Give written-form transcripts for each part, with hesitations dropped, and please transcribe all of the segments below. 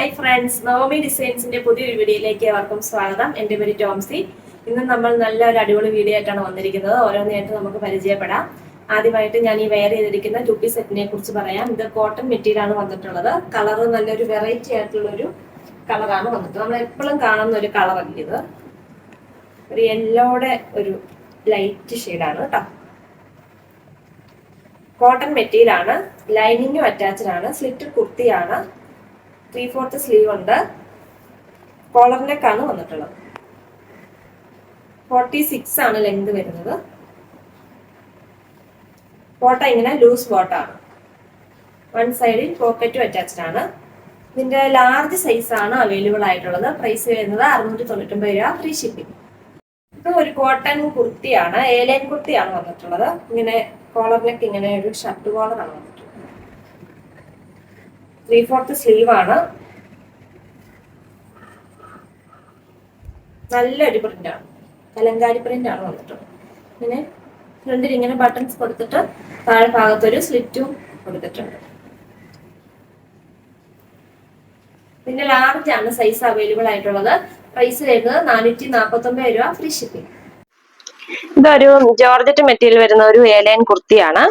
Hi friends, Navami ഡിസൈൻസിന്റെ പുതിയൊരു വീഡിയോയിലേക്ക് ഏവർക്കും സ്വാഗതം. എൻ്റെ പേര് ടോംസി. ഇന്ന് നമ്മൾ നല്ലൊരു അടിപൊളി വീഡിയോ ആയിട്ടാണ് വന്നിരിക്കുന്നത്. ഓരോന്നായിട്ട് നമുക്ക് പരിചയപ്പെടാം. ആദ്യമായിട്ട് ഞാൻ ഈ വെയർ ചെയ്തിരിക്കുന്ന ടുപ്പി സെറ്റിനെ കുറിച്ച് പറയാം. ഇത് കോട്ടൺ മെറ്റീരിയൽ ആണ് വന്നിട്ടുള്ളത്. കളർ നല്ലൊരു വെറൈറ്റി ആയിട്ടുള്ള ഒരു കളറാണ് വന്നിട്ട് നമ്മൾ എപ്പോഴും കാണുന്ന ഒരു കളറല്ല ഇത്. ഒരു യെല്ലോയുടെ ഒരു ലൈറ്റ് ഷെയ്ഡാണ് കേട്ടോ. കോട്ടൺ മെറ്റീരിയൽ ആണ്. ലൈനിങ്ങും അറ്റാച്ച്ഡ് ആണ്. സ്ലിറ്റ് കുർത്തിയാണ്. 3/4 സ്ലീവ് ഉണ്ട്. കോളർ നെക്ക് ആണ് വന്നിട്ടുള്ളത്. 46 ആണ് ലെങ്ത് വരുന്നത്. ബോട്ട ഇങ്ങനെ ലൂസ് ബോട്ടാണ്. വൺ സൈഡിൽ പോക്കറ്റും അറ്റാച്ച്ഡ് ആണ്. ഇതിന്റെ ലാർജ് സൈസ് ആണ് അവൈലബിൾ ആയിട്ടുള്ളത്. പ്രൈസ് വരുന്നത് 699 രൂപ, ഫ്രീ ഷിപ്പിംഗ്. ഇത് ഒരു കോട്ടൺ കുർത്തിയാണ്. ഏലൈൻ കുർത്തിയാണ് വന്നിട്ടുള്ളത്. ഇങ്ങനെ കോളർ നെക്ക് ഇങ്ങനെ ഒരു ഷർട്ട് കോളറാണ് വന്നിട്ടുള്ളത്. 3/4 സ്ലീവ് ആണ്. നല്ലൊരു പ്രിന്റാണ്. കലങ്കാരി പ്രിന്റ് ആണ് വന്നിട്ടുള്ളത്. ഇങ്ങനെ ഫ്രണ്ടിൽ ഇങ്ങനെ ബട്ടൺസ് കൊടുത്തിട്ട് താഴെ ഭാഗത്തൊരു സ്ലിറ്റും കൊടുത്തിട്ടുണ്ട്. പിന്നെ ലാർജ് ആണ് സൈസ് അവൈലബിൾ ആയിട്ടുള്ളത്. പ്രൈസ് വരുന്നത് 449 രൂപ, ഫ്രീ ഷിപ്പിംഗ്. ഇതൊരു ജോർജറ്റ് മെറ്റീരിയൽ വരുന്ന ഒരു ഏലൈൻ കുർത്തിയാണ്.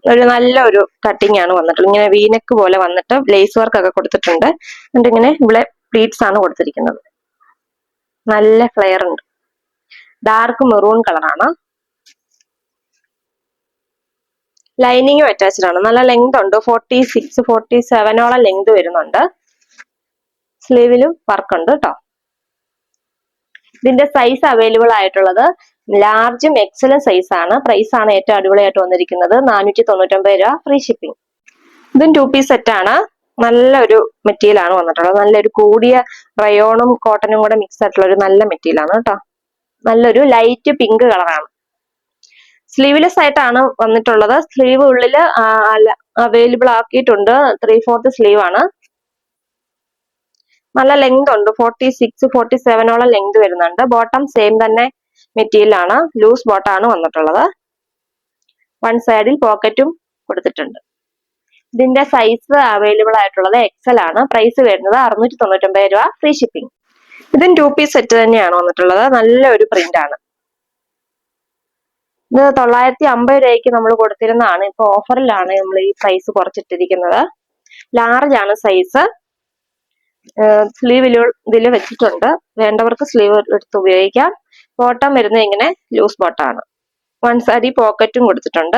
ഒരു നല്ലൊരു കട്ടിങ് ആണ് വന്നിട്ടുള്ളത്. ഇങ്ങനെ വീനെക്ക് പോലെ വന്നിട്ട് ലേസ് വർക്ക് ഒക്കെ കൊടുത്തിട്ടുണ്ട്. എന്നിട്ട് ഇങ്ങനെ ഇവിടെ പ്ലീറ്റ്സ് ആണ് കൊടുത്തിരിക്കുന്നത്. നല്ല ഫ്ലെയർ ഉണ്ട്. ഡാർക്ക് മെറൂൺ കളറാണ്. ലൈനിങ്ങും അറ്റാച്ച്ഡ് ആണ്. നല്ല ലെങ്ത് ഉണ്ട്. 46, 47ഓളം ലെങ്ത് വരുന്നുണ്ട്. സ്ലീവിലും വർക്ക് ഉണ്ട് കേട്ടോ. ഇതിന്റെ സൈസ് അവൈലബിൾ ആയിട്ടുള്ളത് ലാർജും എക്സലും സൈസ് ആണ്. പ്രൈസ് ആണ് ഏറ്റവും അടിപൊളിയായിട്ട് വന്നിരിക്കുന്നത് 499 രൂപ, ഫ്രീ ഷിപ്പിംഗ്. ഇതും 2 പീസ് സെറ്റ് ആണ്. നല്ലൊരു മെറ്റീരിയൽ ആണ് വന്നിട്ടുള്ളത്. നല്ലൊരു കൂടിയ റയോണും കോട്ടനും കൂടെ മിക്സ് ആയിട്ടുള്ള ഒരു നല്ല മെറ്റീരിയൽ ആണ് കേട്ടോ. നല്ലൊരു ലൈറ്റ് പിങ്ക് കളറാണ്. സ്ലീവ്ലെസ് ആയിട്ടാണ് വന്നിട്ടുള്ളത്. സ്ലീവ് ഉള്ളില് അവൈലബിൾ ആക്കിയിട്ടുണ്ട്. 3/4 സ്ലീവ് ആണ്. നല്ല ലെങ്ത് ഉണ്ട്. 46, 47ഓളം ലെങ്ത് വരുന്നുണ്ട്. ബോട്ടം സെയിം തന്നെ മെറ്റീരിയൽ ആണ്. ലൂസ് ബോട്ടാണ് വന്നിട്ടുള്ളത്. വൺ സൈഡിൽ പോക്കറ്റും കൊടുത്തിട്ടുണ്ട്. ഇതിന്റെ സൈസ് അവൈലബിൾ ആയിട്ടുള്ളത് എക്സൽ ആണ്. പ്രൈസ് വരുന്നത് 699 രൂപ, ഫ്രീ ഷിപ്പിംഗ്. ഇതും 2 പീസ് സെറ്റ് തന്നെയാണ് വന്നിട്ടുള്ളത്. നല്ലൊരു പ്രിന്റ് ആണ്. ഇത് 950 രൂപയ്ക്ക് നമ്മൾ കൊടുത്തിരുന്നതാണ്. ഇപ്പൊ ഓഫറിലാണ് നമ്മൾ ഈ പ്രൈസ് കുറച്ചിട്ടിരിക്കുന്നത്. ലാർജ് ആണ് സൈസ്. സ്ലീവ് ഇതിൽ വെച്ചിട്ടുണ്ട്. വേണ്ടവർക്ക് സ്ലീവ് എടുത്ത് ഉപയോഗിക്കാം. ബോട്ടം വരുന്നത് ഇങ്ങനെ ലൂസ് ബോട്ടാണ്. വൺ സൈഡ് പോക്കറ്റും കൊടുത്തിട്ടുണ്ട്.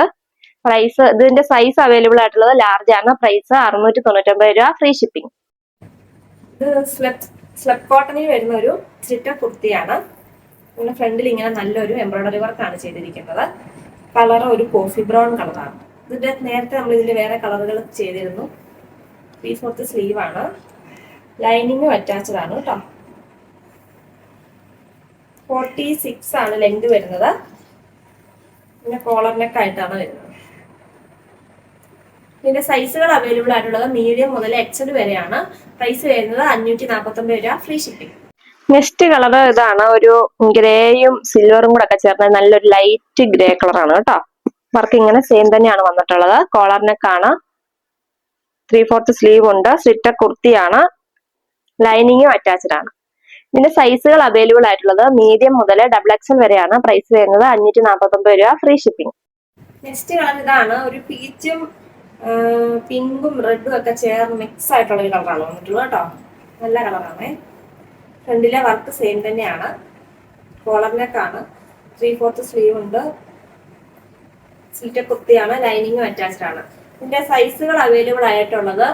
പ്രൈസ് ഇതിന്റെ സൈസ് അവൈലബിൾ ആയിട്ടുള്ളത് ലാർജ് ആണ്. പ്രൈസ് 699 രൂപ, ഫ്രീ ഷിപ്പിംഗ്. ഇത് സ്ലബ് കോട്ടണിൽ വരുന്ന ഒരു സ്ലിറ്റർ കുർത്തിയാണ്. ഇങ്ങനെ ഫ്രണ്ടിൽ ഇങ്ങനെ നല്ലൊരു എംബ്രോയിഡറി വർക്കാണ് ചെയ്തിരിക്കുന്നത്. കളർ ഒരു കോഫി ബ്രൗൺ കളറാണ്. ഇതിന്റെ നേരത്തെ നമ്മൾ ഇതിൽ വേറെ കളറുകൾ ചെയ്തിരുന്നു. 3/4 സ്ലീവ് ആണ്. ലൈനിങ്ങും അറ്റാച്ച്ഡ് ആണ് കേട്ടോ. 46 ആണ് ലെങ്ത് വരുന്നത്. പിന്നെ കോളർ നെക്ക് ആയിട്ടാണ് വരുന്നത്. ഇതിന്റെ സൈസുകൾ അവൈലബിൾ ആയിട്ടുള്ളത് മീഡിയം മുതൽ എക്സൽ വരെയാണ്. പ്രൈസ് വരുന്നത് 549 രൂപ, ഫ്രീ ഷിപ്പിംഗ്. നെക്സ്റ്റ് കളർ ഇതാണ്. ഒരു ഗ്രേയും സിൽവറും കൂടെ ഒക്കെ ചേർന്ന നല്ലൊരു ലൈറ്റ് ഗ്രേ കളറാണ് കേട്ടോ. വർക്ക് ഇങ്ങനെ സെയിം തന്നെയാണ് വന്നിട്ടുള്ളത്. കോളർ നെക്ക് ആണ്. 3/4 സ്ലീവ് ഉണ്ട്. സ്ലിറ്റർ കുർത്തിയാണ്. ലൈനിങ്ങും അറ്റാച്ച്ഡ് ആണ്. ഇതിന്റെ സൈസുകൾ അവൈലബിൾ ആയിട്ടുള്ളത് മീഡിയം മുതൽ XXL വരെയാണ്. പ്രൈസ് വരുന്നത് 549 രൂപ, ഫ്രീ ഷിപ്പിംഗ്. നെക്സ്റ്റ് കളർ ഇതാണ്. ഒരു പീച്ചും പിങ്കും റെഡും ഒക്കെ ചേർന്ന് മിക്സ് ആയിട്ടുള്ള ഒരു കളറാണ് വന്നിട്ടുള്ളത് കേട്ടോ. നല്ല കളറാണ്. ഫ്രണ്ടിലെ വർക്ക് സെയിം തന്നെയാണ്. കോളർ നെക്കാണ്. 3/4 സ്ലീവ് ഉണ്ട്. സ്ലിറ്റർ കുർത്തിയാണ്. ലൈനിങ്ങും അറ്റാച്ച്ഡ് ആണ്. ഇതിന്റെ സൈസുകൾ അവൈലബിൾ ആയിട്ടുള്ളത്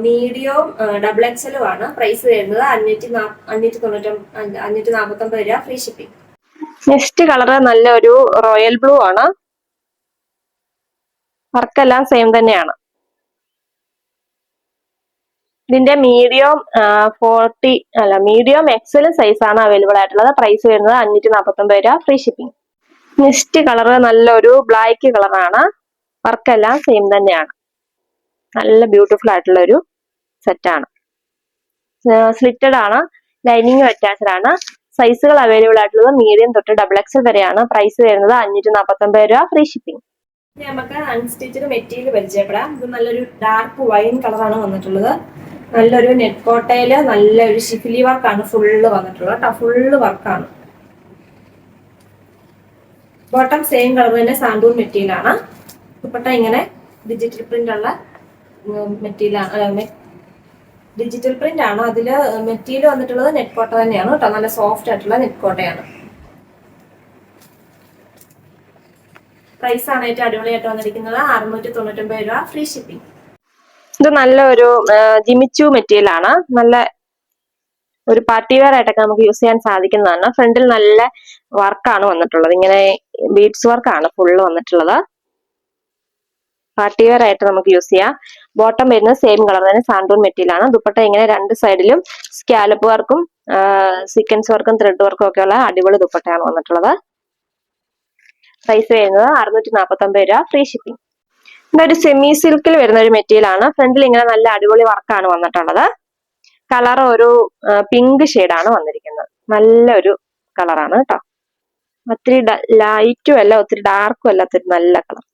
മീഡിയവും XXL ആണ്. പ്രൈസ് വരുന്നത് 549 രൂപ, ഫ്രീ ഷിപ്പിംഗ്. നെക്സ്റ്റ് കളർ നല്ലൊരു റോയൽ ബ്ലൂ ആണ്. വർക്കെല്ലാം സെയിം തന്നെയാണ്. ഇതിന്റെ മീഡിയം XL സൈസ് ആണ് അവൈലബിൾ ആയിട്ടുള്ളത്. പ്രൈസ് വരുന്നത് 549 രൂപ, ഫ്രീ ഷിപ്പിംഗ്. നെക്സ്റ്റ് കളർ നല്ലൊരു ബ്ലാക്ക് കളറാണ്. വർക്കെല്ലാം സെയിം തന്നെയാണ്. നല്ല ബ്യൂട്ടിഫുൾ ആയിട്ടുള്ള ഒരു സെറ്റാണ്. സ്ലിറ്റഡ് ആണ്. ലൈനിങ്ങും അറ്റാച്ച്ഡ് ആണ്. സൈസുകൾ അവൈലബിൾ ആയിട്ടുള്ളത് മീഡിയം തൊട്ട് XXL വരെയാണ്. പ്രൈസ് വരുന്നത് 549 രൂപ, ഫ്രീ ഷിപ്പിംഗ്. നമുക്ക് അൺസ്റ്റിച്ചഡ് മെറ്റീരിയൽ പരിചയപ്പെടാം. ഇത് നല്ലൊരു ഡാർക്ക് വൈൻ കളറാണ് വന്നിട്ടുള്ളത്. നല്ലൊരു നെറ്റ് കോട്ടയില് നല്ലൊരു ഷിഫിലി വർക്കാണ് ഫുള്ള് വന്നിട്ടുള്ളത് കേട്ടോ. ഫുള്ള് വർക്കാണ്. ബോട്ടം സെയിം കളർ തന്നെ സാൻഡൂൺ മെറ്റീരിയലാണ്. ദുപ്പട്ട ഇങ്ങനെ ഡിജിറ്റൽ പ്രിന്റ് ഉള്ള മെറ്റീരിയലാണ്. ഡിജിറ്റൽ പ്രിന്റ് ആണ്. അതിൽ മെറ്റീരിയൽ വന്നിട്ടുള്ളത് നെറ്റ് കോട്ട തന്നെയാണ് കേട്ടോ. നല്ല സോഫ്റ്റ് ആയിട്ടുള്ള നെറ്റ് കോട്ടയാണ്. പ്രൈസ് ആണ് ഏറ്റവും അടിപൊളിയായിട്ട് വന്നിരിക്കുന്നത് 699 രൂപ, ഫ്രീ ഷിപ്പിംഗ്. ഇത് നല്ലൊരു ജിമിച്ചു മെറ്റീരിയൽ ആണ്. നല്ല ഒരു പാർട്ടി വെയർ ആയിട്ടൊക്കെ നമുക്ക് യൂസ് ചെയ്യാൻ സാധിക്കുന്നതാണ്. ഫ്രണ്ടിൽ നല്ല വർക്കാണ് വന്നിട്ടുള്ളത്. ഇങ്ങനെ ബീഡ്സ് വർക്കാണ് ഫുള്ള് വന്നിട്ടുള്ളത്. പാർട്ടി വെയർ ആയിട്ട് നമുക്ക് യൂസ് ചെയ്യാം. ബോട്ടം വരുന്നത് സെയിം കളർ തന്നെ സാൻഡൂൺ മെറ്റീരിയൽ ആണ്. ദുപ്പട്ട ഇങ്ങനെ രണ്ട് സൈഡിലും സ്കാലപ്പ് വർക്കും സീക്വൻസ് വർക്കും ത്രെഡ് വർക്കും ഒക്കെ ഉള്ള അടിപൊളി ദുപ്പട്ടയാണ് വന്നിട്ടുള്ളത്. പ്രൈസ് വരുന്നത് 649 രൂപ, ഫ്രീ ഷിപ്പിംഗ്. ഇതൊരു സെമി സിൽക്കിൽ വരുന്ന ഒരു മെറ്റീരിയൽ ആണ്. ഫ്രണ്ടിൽ ഇങ്ങനെ നല്ല അടിപൊളി വർക്കാണ് വന്നിട്ടുള്ളത്. കളർ ഒരു പിങ്ക് ഷെയ്ഡാണ് വന്നിരിക്കുന്നത്. നല്ലൊരു കളറാണ് കേട്ടോ. ഒത്തിരി ലൈറ്റും അല്ല ഒത്തിരി ഡാർക്കും അല്ലാത്തൊരു നല്ല കളർ.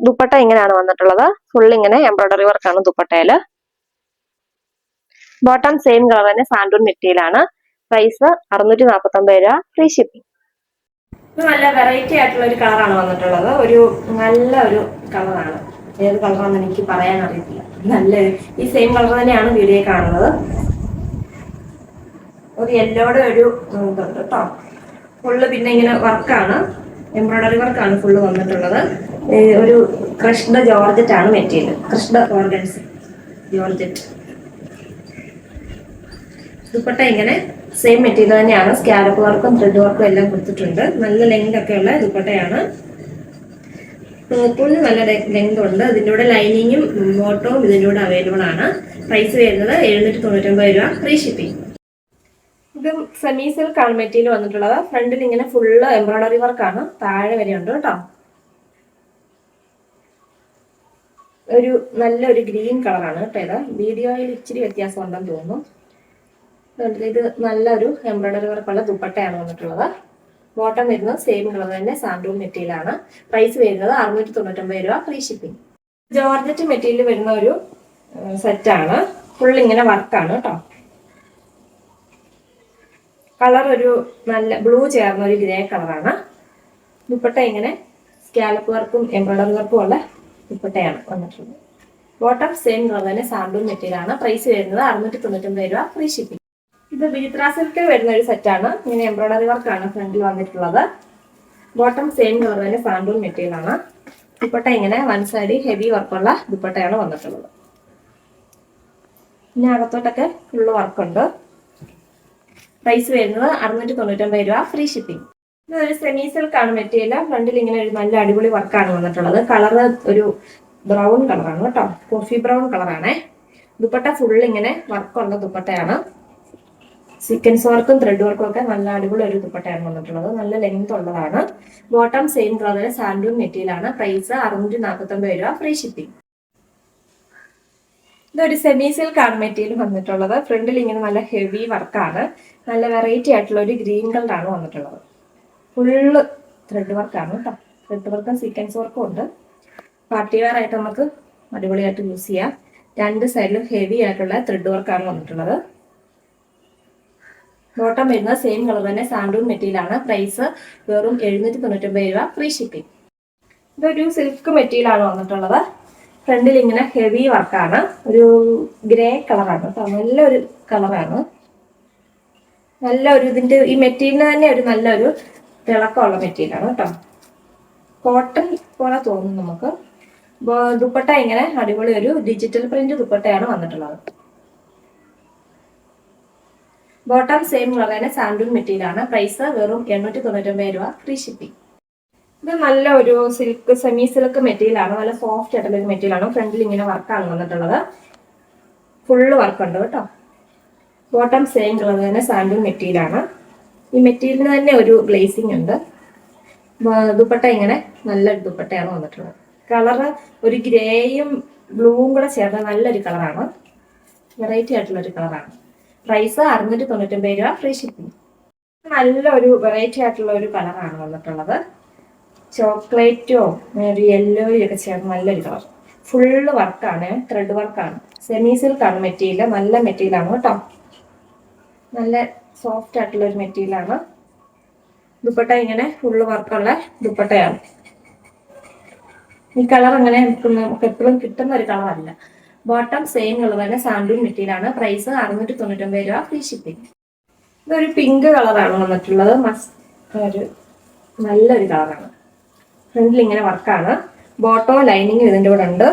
ദുപ്പട്ട ഇങ്ങനെയാണ് വന്നിട്ടുള്ളത്. ഫുൾ ഇങ്ങനെ എംബ്രോയിഡറി വർക്കാണ് ദുപ്പട്ടയില്. ബോട്ടം സെയിം കളർ തന്നെ സാൻഡൂൺ മെറ്റീരിയൽ ആണ്. പ്രൈസ് 649 രൂപ, ഫ്രീ ഷിപ്പിംഗ്. നല്ല വെറൈറ്റി ആയിട്ടുള്ള ഒരു കളറാണ് വന്നിട്ടുള്ളത്. ഒരു നല്ല ഒരു കളറാണ്. ഏത് കളറാണെന്ന് എനിക്ക് പറയാൻ അറിയത്തില്ല. നല്ല ഈ സെയിം കളർ തന്നെയാണ് വീഡിയോ കാണുന്നത്. ഒരു യെല്ലോയുടെ ഒരു ഇതുണ്ട് കേട്ടോ. ഫുള്ള് പിന്നെ ഇങ്ങനെ വർക്കാണ്, എംബ്രോയിഡറി വർക്കാണ് ഫുള്ള് വന്നിട്ടുള്ളത്. ഒരു ക്രഷ്ഡ് ജോർജറ്റ് ആണ് material. Crushed organs georgette. Dupatta ഇങ്ങനെ സെയിം മെറ്റീരിയൽ തന്നെയാണ്. സ്കാലപ്പ് വർക്കും ത്രെഡ് വർക്കും എല്ലാം കൊടുത്തിട്ടുണ്ട്. നല്ല ലെങ്ത് ഒക്കെ ഉള്ള ദുപ്പട്ടയാണ്. ടോപ്പിന് നല്ല ലെങ്ത് ഉണ്ട്. ഇതിൻ്റെ കൂടെ ലൈനിങ്ങും ബോട്ടവും ഇതിൻ്റെ കൂടെ അവൈലബിൾ ആണ്. പ്രൈസ് വരുന്നത് 799 രൂപ, ഫ്രീ ഷിപ്പിംഗ്. ഇത് സെമി സിൽക്ക് ആണ് മെറ്റീരിയൽ വന്നിട്ടുള്ളത്. ഫ്രണ്ടിൽ ഇങ്ങനെ ഫുള്ള് എംബ്രോയിഡറി വർക്കാണ്. താഴെ വരെ ഉണ്ട് കേട്ടോ. ഒരു നല്ലൊരു ഗ്രീൻ കളറാണ് കേട്ടോ. ഇത് വീഡിയോയിൽ ഇച്ചിരി വ്യത്യാസം ഉണ്ടെന്ന് തോന്നുന്നു. ഇത് നല്ലൊരു എംബ്രോയിഡറി വർക്കുള്ള ദുപ്പട്ടയാണ് വന്നിട്ടുള്ളത്. ബോട്ടം വരുന്നത് സെയിം കളർ തന്നെ സാൻഡൂൺ മെറ്റീരിയൽ ആണ്. പ്രൈസ് വരുന്നത് 699 രൂപ, ഫ്രീ ഷിപ്പിംഗ്. ജോർജറ്റ് മെറ്റീരിയൽ വരുന്ന ഒരു സെറ്റാണ്. ഫുൾ ഇങ്ങനെ വർക്കാണ് കേട്ടോ. കളർ ഒരു നല്ല ബ്ലൂ ചേർന്ന ഒരു ഗ്രേ കളറാണ്. ദുപ്പട്ട ഇങ്ങനെ സ്കാലപ്പ് വർക്കും എംബ്രോയിഡറി വർക്കും ഉള്ള ദുപ്പട്ടയാണ് വന്നിട്ടുള്ളത്. ബോട്ടം സെയിം കളർ തന്നെ സാൻഡൂൺ മെറ്റീരിയൽ ആണ്. പ്രൈസ് വരുന്നത് 699 രൂപ, ഫ്രീ ഷിപ്പിംഗ്. ഇത് ബിജിത്ര സിൽക്കിൽ വരുന്ന ഒരു സെറ്റാണ്. ഇങ്ങനെ എംബ്രോയിഡറി വർക്കാണ് ഫ്രണ്ടിൽ വന്നിട്ടുള്ളത്. ബോട്ടം സെയിം കളർ തന്നെ സാൻഡൂൺ മെറ്റീരിയൽ ആണ്. ദുപ്പട്ട ഇങ്ങനെ വൺ സൈഡ് ഹെവി വർക്കുള്ള ദുപ്പട്ടയാണ് വന്നിട്ടുള്ളത്. പിന്നെ അകത്തോട്ടൊക്കെ ഫുള്ള് വർക്കുണ്ട്. പ്രൈസ് വരുന്നത് 699 രൂപ, ഫ്രീ ഷിപ്പിംഗ്. ഇതൊരു സെമി സിൽക്ക് ആണ് മെറ്റീരിയൽ. ഫ്രണ്ടിൽ ഇങ്ങനെ ഒരു നല്ല അടിപൊളി വർക്കാണ് വന്നിട്ടുള്ളത്. കളർ ഒരു ബ്രൗൺ കളറാണ് കേട്ടോ. കോഫി ബ്രൗൺ കളറാണേ. ദുപ്പട്ട ഫുൾ ഇങ്ങനെ വർക്കുള്ള ദുപ്പട്ടയാണ്. സീക്വൻസ് വർക്കും ത്രെഡ് വർക്കും ഒക്കെ നല്ല അടിപൊളി ഒരു ദുപ്പട്ടയാണ് വന്നിട്ടുള്ളത്. നല്ല ലെങ്ത് ഉള്ളതാണ്. ബോട്ടം സെയിം കളർ സാൻഡൂൺ മെറ്റീരിയൽ ആണ്. പ്രൈസ് 649 രൂപ, ഫ്രീ ഷിപ്പിംഗ്. ഇതൊരു സെമി സിൽക്ക് ആണ് മെറ്റീരിയൽ വന്നിട്ടുള്ളത്. ഫ്രണ്ടിൽ ഇങ്ങനെ നല്ല ഹെവി വർക്കാണ്. നല്ല വെറൈറ്റി ആയിട്ടുള്ള ഒരു ഗ്രീൻ കളറാണ് വന്നിട്ടുള്ളത്. ഫുള്ള് ത്രെഡ് വർക്കാണ് കേട്ടോ. ത്രെഡ് വർക്കും സീക്വൻസ് വർക്കും ഉണ്ട്. പാർട്ടി വെയർ ആയിട്ട് നമുക്ക് അടിപൊളിയായിട്ട് യൂസ് ചെയ്യാം. രണ്ട് സൈഡിലും ഹെവി ആയിട്ടുള്ള ത്രെഡ് വർക്കാണ് വന്നിട്ടുള്ളത്. ബോട്ടം വരുന്നത് സെയിം കളർ തന്നെ സാൻഡൂൺ മെറ്റീരിയൽ ആണ്. പ്രൈസ് വെറും 799 രൂപ, ഫ്രീ ഷിപ്പിംഗ്. ഇതൊരു സിൽക്ക് മെറ്റീരിയൽ ആണ് വന്നിട്ടുള്ളത്. ഫ്രണ്ടിൽ ഇങ്ങനെ ഹെവി വർക്കാണ്. ഒരു ഗ്രേ കളറാണ് കേട്ടോ. നല്ലൊരു കളറാണ്. നല്ലൊരു ഇതിന്റെ ഈ മെറ്റീരിയലിന് തന്നെ ഒരു നല്ലൊരു തിളക്കമുള്ള മെറ്റീരിയലാണ് കേട്ടോ. കോട്ടൺ പോലെ തോന്നും നമുക്ക്. ദുപ്പട്ട ഇങ്ങനെ അടിപൊളി ഒരു ഡിജിറ്റൽ പ്രിന്റ് ദുപ്പട്ടയാണ് വന്നിട്ടുള്ളത്. ബോട്ടം സെയിം കളർ തന്നെ സാൻഡൂൺ മെറ്റീരിയൽ ആണ്. പ്രൈസ് വെറും 899 രൂപ, ഫ്രീ ഷിപ്പിംഗ്. ഇത് നല്ല ഒരു സിൽക്ക് സെമി സിൽക്ക് മെറ്റീരിയൽ ആണ്. നല്ല സോഫ്റ്റ് ആയിട്ടുള്ള ഒരു മെറ്റീരിയൽ ആണ്. ഫ്രണ്ടിൽ ഇങ്ങനെ വർക്കാണ് വന്നിട്ടുള്ളത്. ഫുള്ള് വർക്ക് ഉണ്ട് കേട്ടോ. ബോട്ടം സെയിം കളർ തന്നെ സാൻഡൂൺ മെറ്റീരിയൽ ആണ്. ഈ മെറ്റീരിയലിന് തന്നെ ഒരു ഗ്ലേസിംഗ് ഉണ്ട്. ദുപ്പട്ട ഇങ്ങനെ നല്ലൊരു ദുപ്പട്ടയാണ് വന്നിട്ടുള്ളത്. കളറ് ഒരു ഗ്രേയും ബ്ലൂവും കൂടെ ചേർന്ന നല്ലൊരു കളറാണ്. വെറൈറ്റി ആയിട്ടുള്ള ഒരു കളറാണ്. പ്രൈസ് 699 രൂപ, ഫ്രീ ഷിപ്പിംഗ്. നല്ലൊരു വെറൈറ്റി ആയിട്ടുള്ള ഒരു കളറാണ് വന്നിട്ടുള്ളത്. ചോക്ലേറ്റോ ഒരു യെല്ലോയും ഒക്കെ ചേർന്ന് നല്ലൊരു കളർ. ഫുള്ള് വർക്കാണ്, ത്രെഡ് വർക്കാണ്. സെമി സിൽക്കാണ് മെറ്റീരിയൽ, നല്ല മെറ്റീരിയലാണ് കേട്ടോ. നല്ല സോഫ്റ്റ് ആയിട്ടുള്ള ഒരു മെറ്റീരിയലാണ്. ദുപ്പട്ട ഇങ്ങനെ ഫുള്ള് വർക്കുള്ള ദുപ്പട്ടയാണ്. ഈ കളർ അങ്ങനെ നമുക്ക് എപ്പോഴും കിട്ടുന്ന ഒരു കളറല്ല. ബോട്ടം സെയിം കളർ തന്നെ, സാൻഡൂൺ മെറ്റീരിയലാണ്. പ്രൈസ് 699 രൂപ, ഫ്രീ ഷിപ്പിംഗ്. ഇതൊരു പിങ്ക് കളറാണ് വന്നിട്ടുള്ളത്. ഒരു നല്ലൊരു കളറാണ്. ഫ്രണ്ടിൽ ഇങ്ങനെ വർക്കാണ്. ബോട്ടം ലൈനിങ്ങും ഇതിൻ്റെ കൂടെ ഉണ്ട്.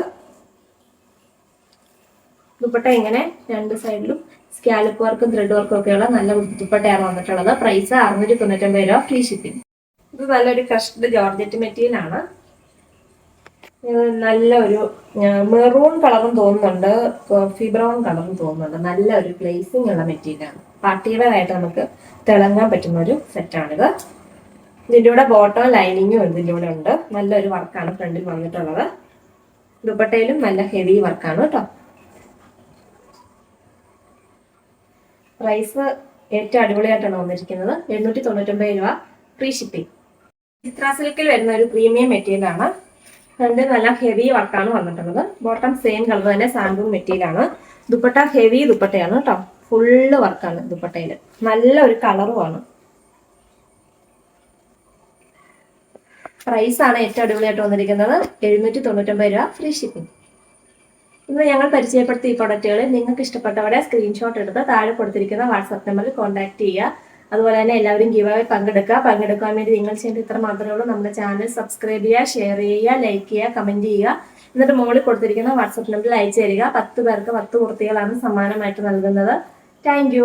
ദുപ്പട്ട ഇങ്ങനെ രണ്ട് സൈഡിലും സ്കാലപ്പ് വർക്കും ത്രെഡ് വർക്കും ഒക്കെയുള്ള നല്ല ദുപ്പട്ടയാണ് വന്നിട്ടുള്ളത്. പ്രൈസ് 699 രൂപ, ഫ്രീ ഷിപ്പിംഗ്. ഇത് നല്ലൊരു ക്രഷ്ഡ് ജോർജറ്റ് മെറ്റീരിയൽ ആണ്. നല്ലൊരു മെറൂൺ കളറും തോന്നുന്നുണ്ട്, കോഫി ബ്രൗൺ കളറും തോന്നുന്നുണ്ട്. നല്ല ഒരു ഗ്ലേസിംഗ് ഉള്ള മെറ്റീരിയലാണ്. പാർട്ടിവെയർ നമുക്ക് തിളങ്ങാൻ പറ്റുന്ന ഒരു സെറ്റാണിത്. ഇതിൻ്റെ കൂടെ ബോട്ടം ലൈനിങ്ങും ഇതിൻ്റെ കൂടെ ഉണ്ട്. നല്ലൊരു വർക്കാണ് ഫ്രണ്ടിൽ വന്നിട്ടുള്ളത്. ദുപ്പട്ടയിലും നല്ല ഹെവി വർക്കാണ് കേട്ടോ. പ്രൈസ് ഏറ്റവും അടിപൊളിയായിട്ടാണ് വന്നിരിക്കുന്നത്. 899 രൂപ, ഫ്രീ ഷിപ്പിംഗ്. ചിത്ര സിൽക്കിൽ വരുന്ന ഒരു പ്രീമിയം മെറ്റീരിയൽ ആണ്. ഫ്രണ്ടിൽ നല്ല ഹെവി വർക്കാണ് വന്നിട്ടുള്ളത്. ബോട്ടം സെയിം കളർ തന്നെ, സാൻഡൂൺ മെറ്റീരിയൽ ആണ്. ദുപ്പട്ട ഹെവി ദുപ്പട്ടയാണ് കേട്ടോ. ഫുള്ള് വർക്കാണ് ദുപ്പട്ടയിൽ. നല്ല ഒരു കളറുമാണ്. പ്രൈസാണ് ഏറ്റവും അടിപൊളിയായിട്ട് വന്നിരിക്കുന്നത്. 799 രൂപ, ഫ്രീ ഷിപ്പിംഗ്. ഇന്ന് ഞങ്ങൾ പരിചയപ്പെടുത്തിയ ഈ പ്രൊഡക്റ്റുകൾ നിങ്ങൾക്ക് ഇഷ്ടപ്പെട്ടവരെ സ്ക്രീൻഷോട്ട് എടുത്ത് താഴെ കൊടുത്തിരിക്കുന്ന വാട്സാപ്പ് നമ്പറിൽ കോൺടാക്ട് ചെയ്യുക. അതുപോലെ തന്നെ എല്ലാവരും ഗിവ് അവേ പങ്കെടുക്കാൻ വേണ്ടി നിങ്ങൾ ചെയ്യേണ്ട ഇത്ര മാത്രമേ ഉള്ളൂ. നമ്മുടെ ചാനൽ സബ്സ്ക്രൈബ് ചെയ്യുക, ഷെയർ ചെയ്യുക, ലൈക്ക് ചെയ്യുക, കമന്റ് ചെയ്യുക. എന്നിട്ട് മുകളിൽ കൊടുത്തിരിക്കുന്ന വാട്സാപ്പ് നമ്പറിൽ അയച്ചു തരിക. 10 പേർക്ക് 10 കുർത്തികളാണ് സമ്മാനമായിട്ട് നൽകുന്നത്. താങ്ക്